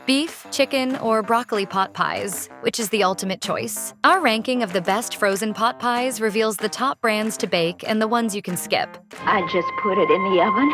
Beef, chicken, or broccoli pot pies, which is the ultimate choice? Our ranking of the best frozen pot pies reveals the top brands to bake and the ones you can skip. I just put it in the oven,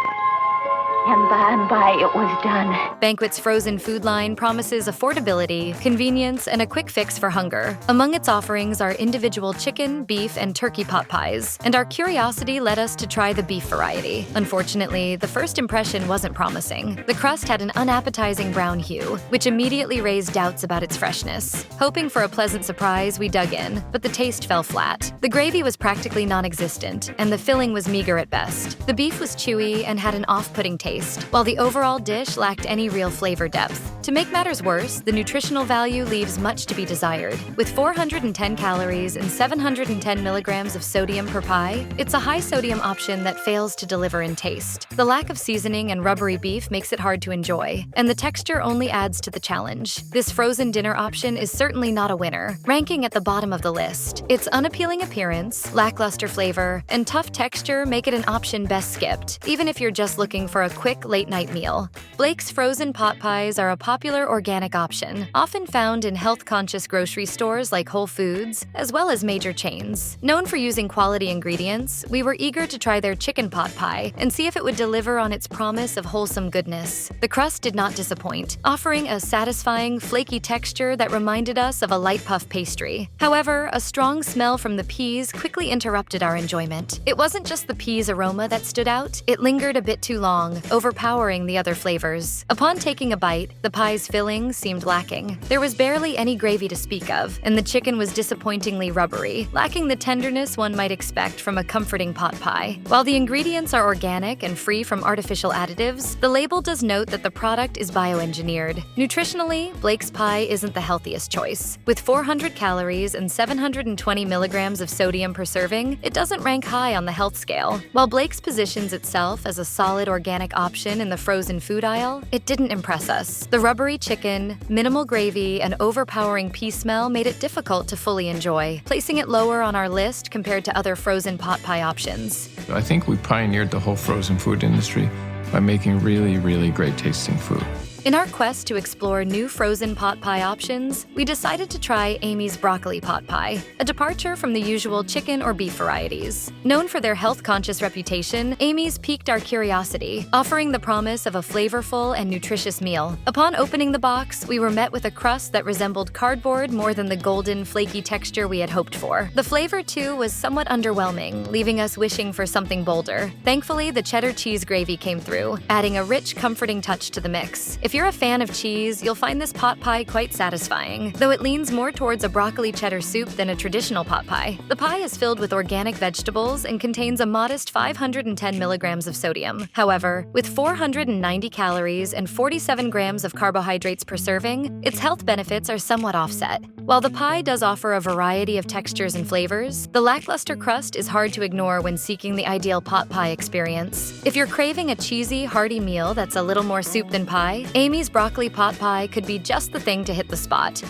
and by and by it was done. Banquet's frozen food line promises affordability, convenience, and a quick fix for hunger. Among its offerings are individual chicken, beef, and turkey pot pies, and our curiosity led us to try the beef variety. Unfortunately, the first impression wasn't promising. The crust had an unappetizing brown hue, which immediately raised doubts about its freshness. Hoping for a pleasant surprise, we dug in, but the taste fell flat. The gravy was practically non-existent, and the filling was meager at best. The beef was chewy and had an off-putting taste, while the overall dish lacked any real flavor depth. To make matters worse, the nutritional value leaves much to be desired. With 410 calories and 710 milligrams of sodium per pie, it's a high-sodium option that fails to deliver in taste. The lack of seasoning and rubbery beef makes it hard to enjoy, and the texture only adds to the challenge. This frozen dinner option is certainly not a winner, ranking at the bottom of the list. Its unappealing appearance, lackluster flavor, and tough texture make it an option best skipped, even if you're just looking for a quick late-night meal. Blake's frozen pot pies are a popular organic option, often found in health-conscious grocery stores like Whole Foods, as well as major chains. Known for using quality ingredients, we were eager to try their chicken pot pie and see if it would deliver on its promise of wholesome goodness. The crust did not disappoint, offering a satisfying, flaky texture that reminded us of a light puff pastry. However, a strong smell from the peas quickly interrupted our enjoyment. It wasn't just the peas' aroma that stood out, it lingered a bit too long, overpowering the other flavors. Upon taking a bite, the pie's filling seemed lacking. There was barely any gravy to speak of, and the chicken was disappointingly rubbery, lacking the tenderness one might expect from a comforting pot pie. While the ingredients are organic and free from artificial additives, the label does note that the product is bioengineered. Nutritionally, Blake's pie isn't the healthiest choice. With 400 calories and 720 milligrams of sodium per serving, it doesn't rank high on the health scale. While Blake's positions itself as a solid organic option in the frozen food aisle, it didn't impress us. The rubbery chicken, minimal gravy, and overpowering pea smell made it difficult to fully enjoy, placing it lower on our list compared to other frozen pot pie options. I think we pioneered the whole frozen food industry by making really, really great tasting food. In our quest to explore new frozen pot pie options, we decided to try Amy's broccoli pot pie, a departure from the usual chicken or beef varieties. Known for their health-conscious reputation, Amy's piqued our curiosity, offering the promise of a flavorful and nutritious meal. Upon opening the box, we were met with a crust that resembled cardboard more than the golden, flaky texture we had hoped for. The flavor, too, was somewhat underwhelming, leaving us wishing for something bolder. Thankfully, the cheddar cheese gravy came through, adding a rich, comforting touch to the mix. If you're a fan of cheese, you'll find this pot pie quite satisfying, though it leans more towards a broccoli cheddar soup than a traditional pot pie. The pie is filled with organic vegetables and contains a modest 510 milligrams of sodium. However, with 490 calories and 47 grams of carbohydrates per serving, its health benefits are somewhat offset. While the pie does offer a variety of textures and flavors, the lackluster crust is hard to ignore when seeking the ideal pot pie experience. If you're craving a cheesy, hearty meal that's a little more soup than pie, Amy's broccoli pot pie could be just the thing to hit the spot.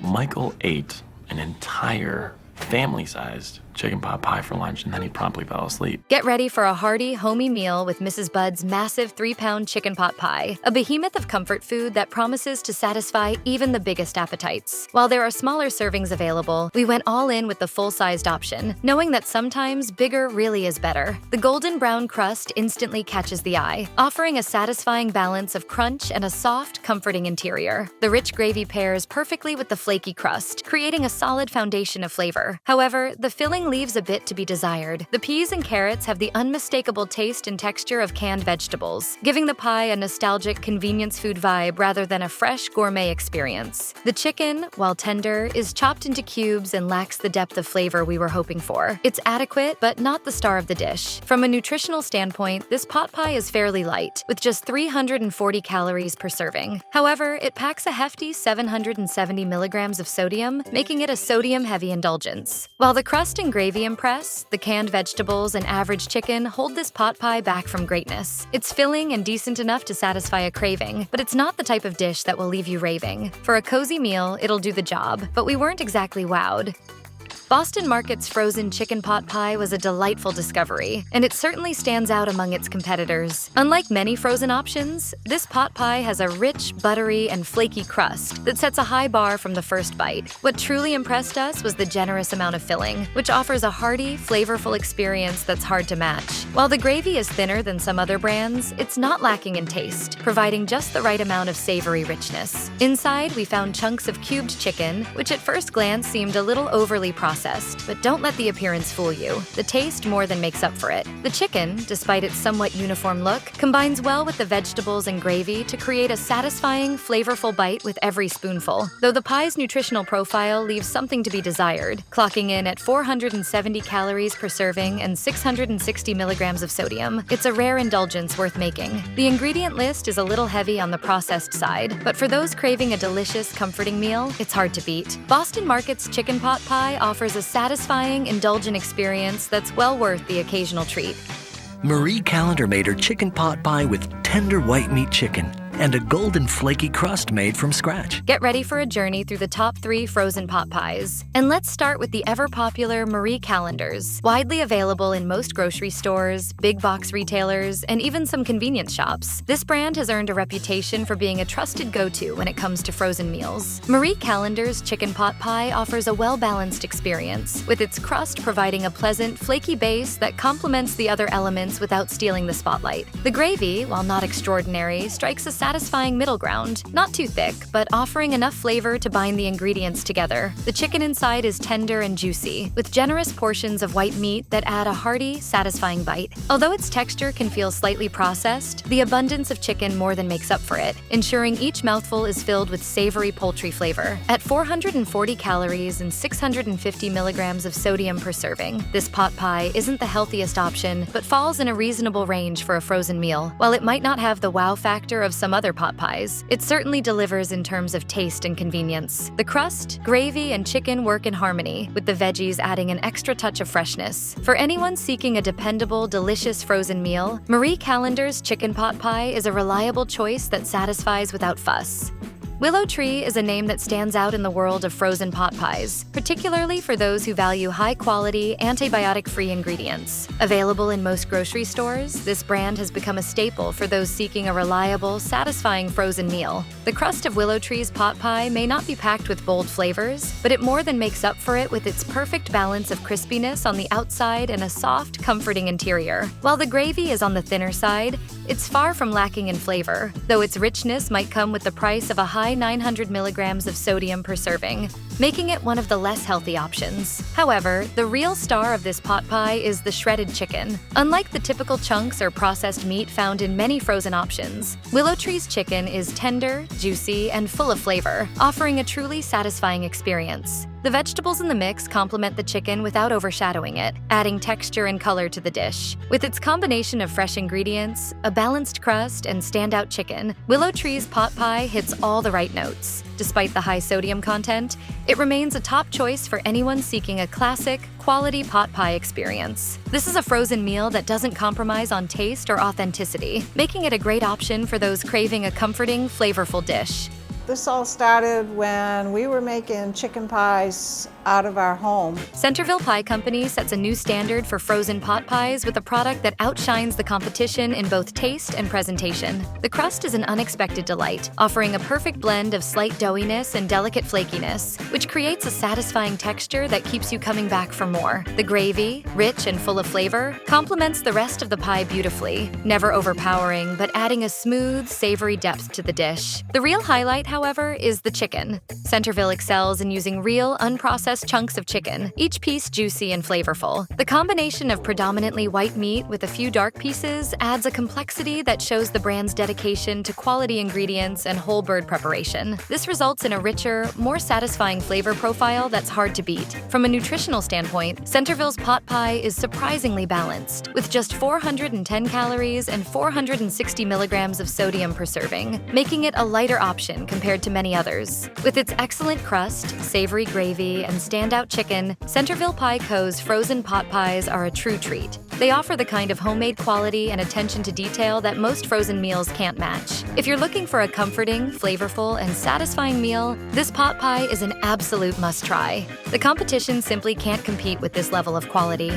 Michael ate an entire family-sized chicken pot pie for lunch, and then he promptly fell asleep. Get ready for a hearty, homey meal with Mrs. Bud's massive 3-pound chicken pot pie, a behemoth of comfort food that promises to satisfy even the biggest appetites. While there are smaller servings available, we went all in with the full-sized option, knowing that sometimes bigger really is better. The golden brown crust instantly catches the eye, offering a satisfying balance of crunch and a soft, comforting interior. The rich gravy pairs perfectly with the flaky crust, creating a solid foundation of flavor. However, the filling leaves a bit to be desired. The peas and carrots have the unmistakable taste and texture of canned vegetables, giving the pie a nostalgic convenience food vibe rather than a fresh gourmet experience. The chicken, while tender, is chopped into cubes and lacks the depth of flavor we were hoping for. It's adequate, but not the star of the dish. From a nutritional standpoint, this pot pie is fairly light, with just 340 calories per serving. However, it packs a hefty 770 milligrams of sodium, making it a sodium-heavy indulgence. While the crust and gravy impress, the canned vegetables and average chicken hold this pot pie back from greatness. It's filling and decent enough to satisfy a craving, but it's not the type of dish that will leave you raving. For a cozy meal, it'll do the job, but we weren't exactly wowed. Boston Market's frozen chicken pot pie was a delightful discovery, and it certainly stands out among its competitors. Unlike many frozen options, this pot pie has a rich, buttery, and flaky crust that sets a high bar from the first bite. What truly impressed us was the generous amount of filling, which offers a hearty, flavorful experience that's hard to match. While the gravy is thinner than some other brands, it's not lacking in taste, providing just the right amount of savory richness. Inside, we found chunks of cubed chicken, which at first glance seemed a little overly processed. But don't let the appearance fool you. The taste more than makes up for it. The chicken, despite its somewhat uniform look, combines well with the vegetables and gravy to create a satisfying, flavorful bite with every spoonful. Though the pie's nutritional profile leaves something to be desired, clocking in at 470 calories per serving and 660 milligrams of sodium, it's a rare indulgence worth making. The ingredient list is a little heavy on the processed side, but for those craving a delicious, comforting meal, it's hard to beat. Boston Market's chicken pot pie offers a satisfying, indulgent experience that's well worth the occasional treat. Marie Callender made her chicken pot pie with tender white meat chicken and a golden flaky crust made from scratch. Get ready for a journey through the top 3 frozen pot pies. And let's start with the ever-popular Marie Callender's. Widely available in most grocery stores, big box retailers, and even some convenience shops, this brand has earned a reputation for being a trusted go-to when it comes to frozen meals. Marie Callender's chicken pot pie offers a well-balanced experience, with its crust providing a pleasant, flaky base that complements the other elements without stealing the spotlight. The gravy, while not extraordinary, strikes a satisfying middle ground, not too thick, but offering enough flavor to bind the ingredients together. The chicken inside is tender and juicy, with generous portions of white meat that add a hearty, satisfying bite. Although its texture can feel slightly processed, the abundance of chicken more than makes up for it, ensuring each mouthful is filled with savory poultry flavor. At 440 calories and 650 milligrams of sodium per serving, this pot pie isn't the healthiest option, but falls in a reasonable range for a frozen meal. While it might not have the wow factor of some other pot pies, it certainly delivers in terms of taste and convenience. The crust, gravy, and chicken work in harmony, with the veggies adding an extra touch of freshness. For anyone seeking a dependable, delicious frozen meal, Marie Callender's chicken pot pie is a reliable choice that satisfies without fuss. Willow Tree is a name that stands out in the world of frozen pot pies, particularly for those who value high-quality, antibiotic-free ingredients. Available in most grocery stores, this brand has become a staple for those seeking a reliable, satisfying frozen meal. The crust of Willow Tree's pot pie may not be packed with bold flavors, but it more than makes up for it with its perfect balance of crispiness on the outside and a soft, comforting interior. While the gravy is on the thinner side, it's far from lacking in flavor, though its richness might come with the price of a high 900 milligrams of sodium per serving, making it one of the less healthy options. However, the real star of this pot pie is the shredded chicken. Unlike the typical chunks or processed meat found in many frozen options, Willow Tree's chicken is tender, juicy, and full of flavor, offering a truly satisfying experience. The vegetables in the mix complement the chicken without overshadowing it, adding texture and color to the dish. With its combination of fresh ingredients, a balanced crust, and standout chicken, Willow Tree's pot pie hits all the right notes. Despite the high sodium content, it remains a top choice for anyone seeking a classic, quality pot pie experience. This is a frozen meal that doesn't compromise on taste or authenticity, making it a great option for those craving a comforting, flavorful dish. This all started when we were making chicken pies out of our home. Centerville Pie Company sets a new standard for frozen pot pies with a product that outshines the competition in both taste and presentation. The crust is an unexpected delight, offering a perfect blend of slight doughiness and delicate flakiness, which creates a satisfying texture that keeps you coming back for more. The gravy, rich and full of flavor, complements the rest of the pie beautifully, never overpowering, but adding a smooth, savory depth to the dish. The real highlight, however, is the chicken. Centerville excels in using real, unprocessed chunks of chicken, each piece juicy and flavorful. The combination of predominantly white meat with a few dark pieces adds a complexity that shows the brand's dedication to quality ingredients and whole bird preparation. This results in a richer, more satisfying flavor profile that's hard to beat. From a nutritional standpoint, Centerville's pot pie is surprisingly balanced, with just 410 calories and 460 milligrams of sodium per serving, making it a lighter option compared compared to many others. With its excellent crust, savory gravy, and standout chicken, Centerville Pie Co.'s frozen pot pies are a true treat. They offer the kind of homemade quality and attention to detail that most frozen meals can't match. If you're looking for a comforting, flavorful, and satisfying meal, this pot pie is an absolute must-try. The competition simply can't compete with this level of quality.